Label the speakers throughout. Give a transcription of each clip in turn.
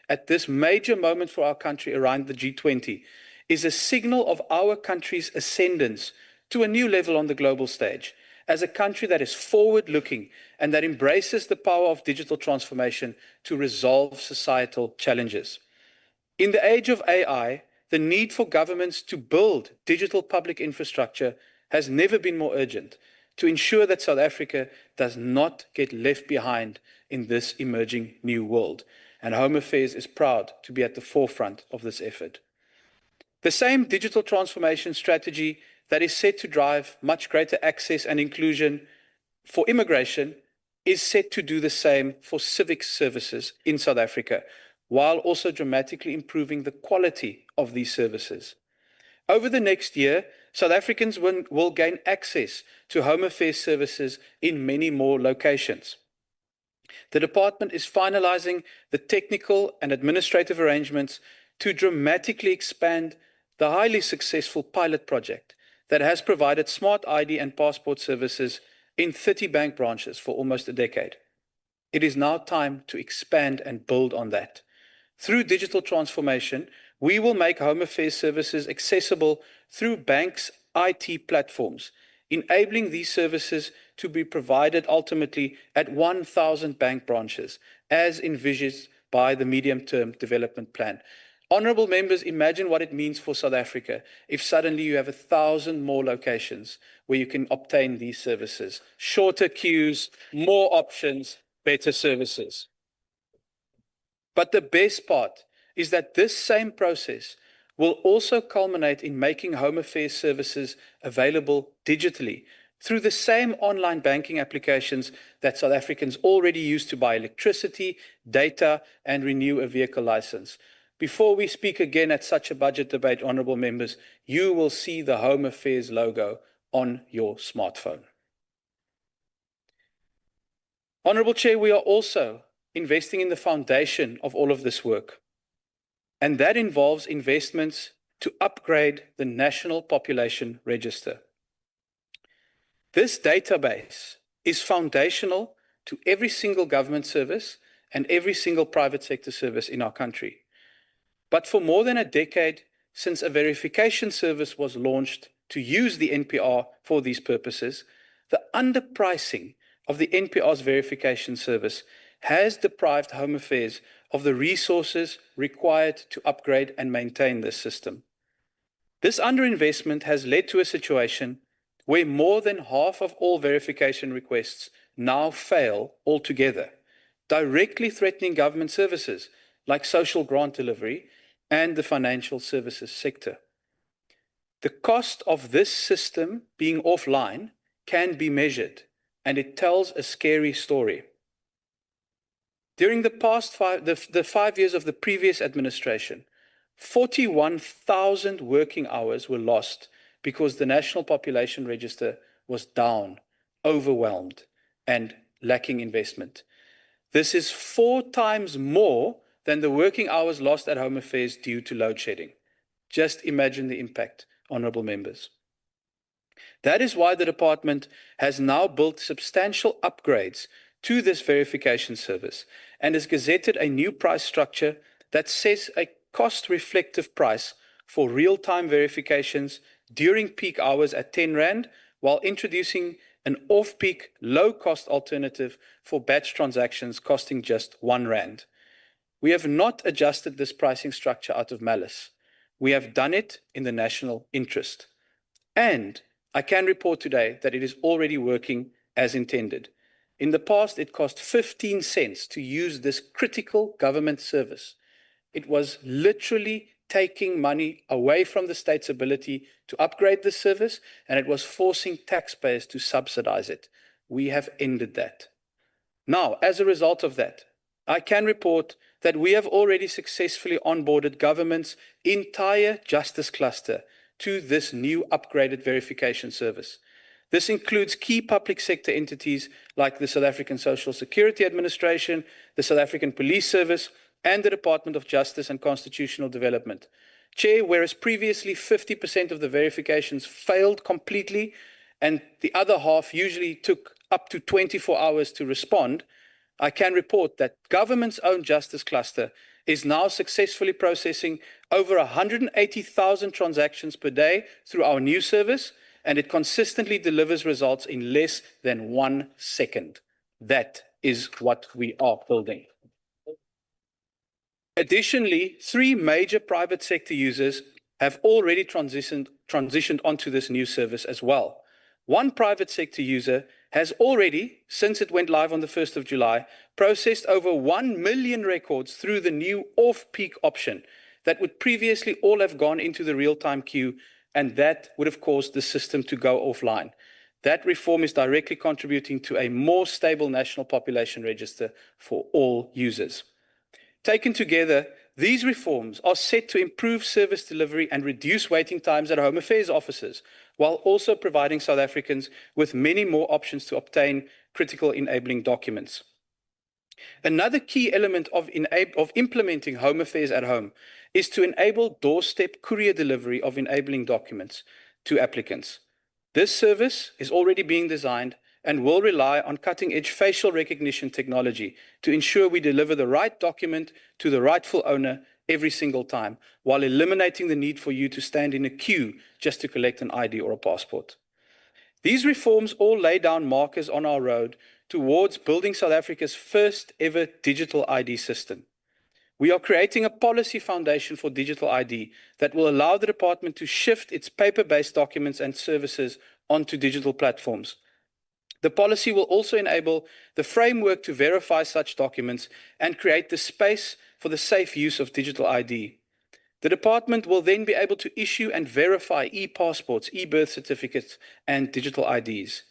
Speaker 1: at this major moment for our country around the G20 is a signal of our country's ascendance to a new level on the global stage, as a country that is forward-looking and that embraces the power of digital transformation to resolve societal challenges. In the age of AI, the need for governments to build digital public infrastructure has never been more urgent to ensure that South Africa does not get left behind in this emerging new world. And Home Affairs is proud to be at the forefront of this effort. The same digital transformation strategy that is set to drive much greater access and inclusion for immigration is set to do the same for civic services in South Africa, while also dramatically improving the quality of these services. Over the next year, South Africans will gain access to Home Affairs services in many more locations. The department is finalizing the technical and administrative arrangements to dramatically expand the highly successful pilot project that has provided smart ID and passport services in 30 bank branches for almost a decade. It is now time to expand and build on that. Through digital transformation, we will make Home Affairs services accessible through banks' IT platforms, enabling these services to be provided ultimately at 1,000 bank branches, as envisaged by the medium-term development plan. Honourable members, imagine what it means for South Africa if suddenly you have 1,000 more locations where you can obtain these services. Shorter queues, more options, better services. But the best part is that this same process will also culminate in making Home Affairs services available digitally through the same online banking applications that South Africans already use to buy electricity, data, and renew a vehicle license. Before we speak again at such a budget debate, honourable members, you will see the Home Affairs logo on your smartphone. Honourable Chair, we are also investing in the foundation of all of this work. And that involves investments to upgrade the National Population Register. This database is foundational to every single government service and every single private sector service in our country. But for more than a decade since a verification service was launched to use the NPR for these purposes, the underpricing of the NPR's verification service has deprived Home Affairs of the resources required to upgrade and maintain this system. This underinvestment has led to a situation where more than half of all verification requests now fail altogether, directly threatening government services like social grant delivery and the financial services sector. The cost of this system being offline can be measured, and it tells a scary story. During the past 5 years of the previous administration, 41,000 working hours were lost because the National Population Register was down, overwhelmed, and lacking investment. This is 4 times more than the working hours lost at Home Affairs due to load shedding. Just imagine the impact, honourable members. That is why the department has now built substantial upgrades to this verification service and has gazetted a new price structure that sets a cost-reflective price for real-time verifications during peak hours at 10 Rand, while introducing an off-peak, low-cost alternative for batch transactions costing just 1 Rand. We have not adjusted this pricing structure out of malice. We have done it in the national interest. And I can report today that it is already working as intended. In the past, it cost 15 cents to use this critical government service. It was literally taking money away from the state's ability to upgrade the service, and it was forcing taxpayers to subsidize it. We have ended that. Now, as a result of that, I can report that we have already successfully onboarded government's entire justice cluster to this new upgraded verification service. This includes key public sector entities like the South African Social Security Administration, the South African Police Service, and the Department of Justice and Constitutional Development. Chair, whereas previously 50% of the verifications failed completely and the other half usually took up to 24 hours to respond, I can report that government's own justice cluster is now successfully processing over 180,000 transactions per day through our new service, and it consistently delivers results in less than 1 second. That is what we are building. Additionally, 3 major private sector users have already transitioned onto this new service as well. One private sector user has already, since it went live on the 1st of July, processed over 1 million records through the new off-peak option that would previously all have gone into the real-time queue, and that would have caused the system to go offline. That reform is directly contributing to a more stable national population register for all users. Taken together, these reforms are set to improve service delivery and reduce waiting times at Home Affairs offices, while also providing South Africans with many more options to obtain critical enabling documents. Another key element of implementing Home Affairs at home is to enable doorstep courier delivery of enabling documents to applicants. This service is already being designed and will rely on cutting-edge facial recognition technology to ensure we deliver the right document to the rightful owner every single time, while eliminating the need for you to stand in a queue just to collect an ID or a passport. These reforms all lay down markers on our road towards building South Africa's first ever digital ID system. We are creating a policy foundation for digital ID that will allow the department to shift its paper-based documents and services onto digital platforms. The policy will also enable the framework to verify such documents and create the space for the safe use of digital ID. The department will then be able to issue and verify e-passports, e-birth certificates, and digital IDs.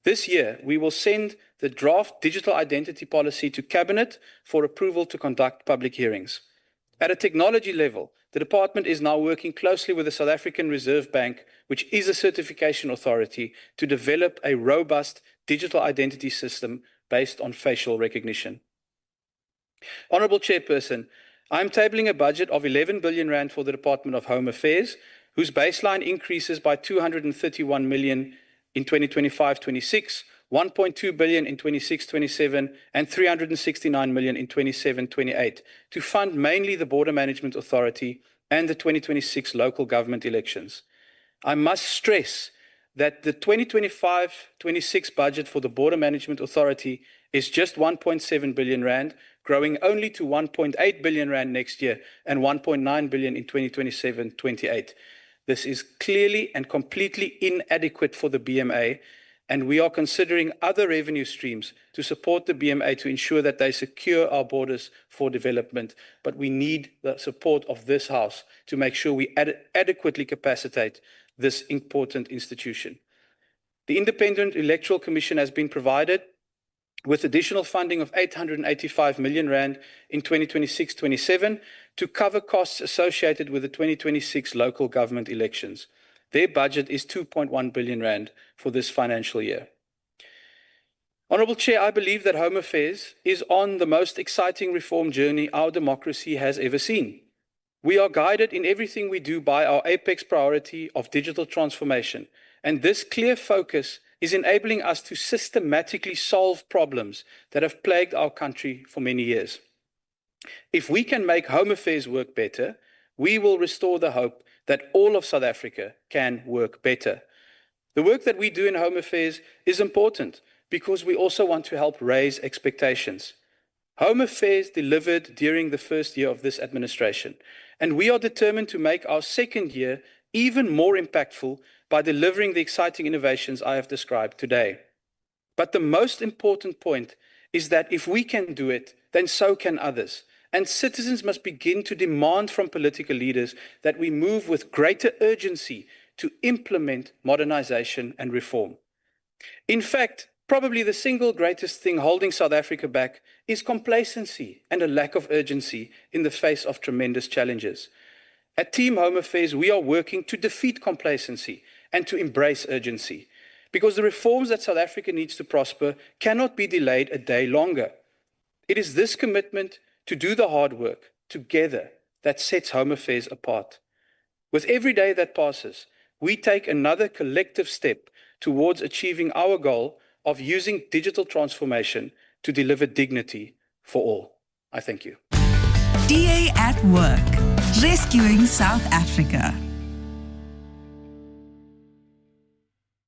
Speaker 1: This year, we will send the draft digital identity policy to Cabinet for approval to conduct public hearings. At a technology level, the department is now working closely with the South African Reserve Bank, which is a certification authority, to develop a robust digital identity system based on facial recognition. Honourable Chairperson, I am tabling a budget of 11 billion rand for the Department of Home Affairs, whose baseline increases by 231 million in 2025-26, 1.2 billion in 26-27, and 369 million in 27-28 to fund mainly the Border Management Authority and the 2026 local government elections. I must stress that the 2025-26 budget for the Border Management Authority is just 1.7 billion rand, growing only to 1.8 billion rand next year and 1.9 billion in 2027-28. This is clearly and completely inadequate for the BMA, and we are considering other revenue streams to support the BMA to ensure that they secure our borders for development. But we need the support of this House to make sure we adequately capacitate this important institution. The Independent Electoral Commission has been provided with additional funding of 885 million rand in 2026-27 to cover costs associated with the 2026 local government elections. Their budget is 2.1 billion rand for this financial year. Honourable Chair, I believe that Home Affairs is on the most exciting reform journey our democracy has ever seen. We are guided in everything we do by our apex priority of digital transformation, and this clear focus is enabling us to systematically solve problems that have plagued our country for many years. If we can make Home Affairs work better, we will restore the hope that all of South Africa can work better. The work that we do in Home Affairs is important because we also want to help raise expectations. Home Affairs delivered during the first year of this administration, and we are determined to make our second year even more impactful by delivering the exciting innovations I have described today. But the most important point is that if we can do it, then so can others. And citizens must begin to demand from political leaders that we move with greater urgency to implement modernization and reform. In fact, probably the single greatest thing holding South Africa back is complacency and a lack of urgency in the face of tremendous challenges. At Team Home Affairs, we are working to defeat complacency and to embrace urgency, because the reforms that South Africa needs to prosper cannot be delayed a day longer. It is this commitment to do the hard work together that sets Home Affairs apart. With every day that passes, we take another collective step towards achieving our goal of using digital transformation to deliver dignity for all. I thank you.
Speaker 2: DA at work, rescuing South Africa.